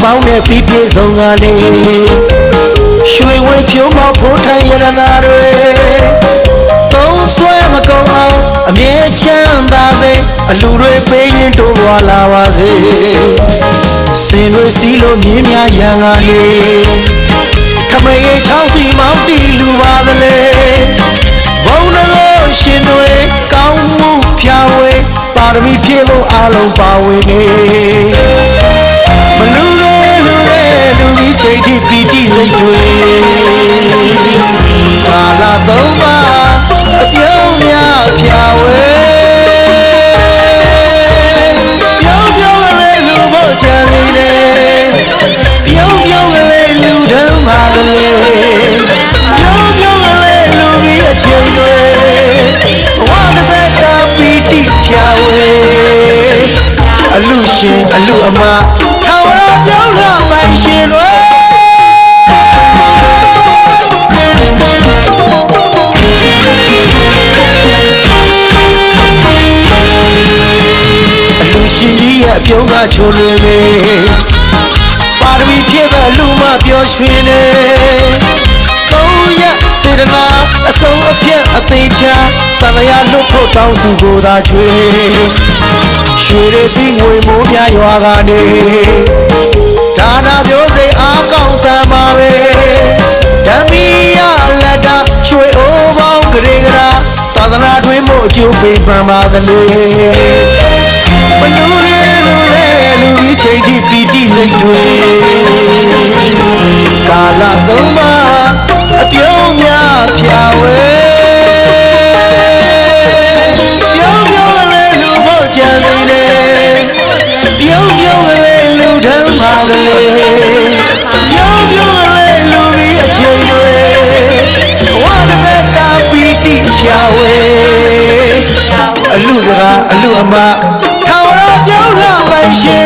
ပေါင်းနဲ့ပြီးပြည့်စုံကနေရွှေဝေဖြိုးမောက်ဖို့ထိုင်ရတနာတွေသုံးဆွဲမကုန်အောင်အမြဲချမ်းသာစေအလူတွေပေးရင်တိုးပွားလာပါစေစင်တွေစီးလို့မြင်းများရန်ကနေခမရေချောင်းစီမောင်းတီလူပါသလေဘုံတော်ရှင်တွေကောင်းမှုဖြာဝေပါရမီဖြည့်ဖို့အားလုံးပါဝင်နေမလူရဲ့လူကြီးချိန်ထိပီတိစိတ်တွေကာလာသုံးပါအပြုံးများဖြာဝေပြုံးပြုံးလေးလူဖို့ချမ်းနေတယ်ပြုံးပြုံးလေးလူထမ်းပါကလေးပြုံးပြုံးလေးလူကြီးအချိန်တွေဝါဒသက်တာပီတိဖြာဝေအလူရှင်အလူအမထာဝရပြုံးလာပိုင်ရှင်တွေရှင်ကြီးရဲ့အပြုံးကချိုလွင်နေပါရမီဖြည့်ပဲလူမပျော်ရွှင်နေသုံးရက်စေတနာအစုံအပြတ်အသေးချာတန်လျာလွတ်ဖို့တောင်းစုကိုသာချွေရွှေရည်သီးငွေမိုးများရွာကနေဒါနာမျိုးစိတ်အားကောင်းတမ်းပါပဲဓမ္မီယလက်တာရွှေအိုးပေါင်းကလေးကရာသာသနာတွင်မို့အကျိုးပေးပန်ပါသလေမလူရဲ့လူကြီးချိန်ထိပီတိစိတ်တွေကာလသုံးပါအပြုံးများဖြာဝေပြုံးပြုံးလေးလူဖို့ကြံနေတယ်ပြုံးပြုံးလေးလူထမ်းပါကလေးပြုံးပြုံးလေးလူကြီးအချိန်တွေဝါဒသက်တာပီတိဖြာဝေအလူတကာအလူအမထာဝရပြုံးလာပိုင်ရှင်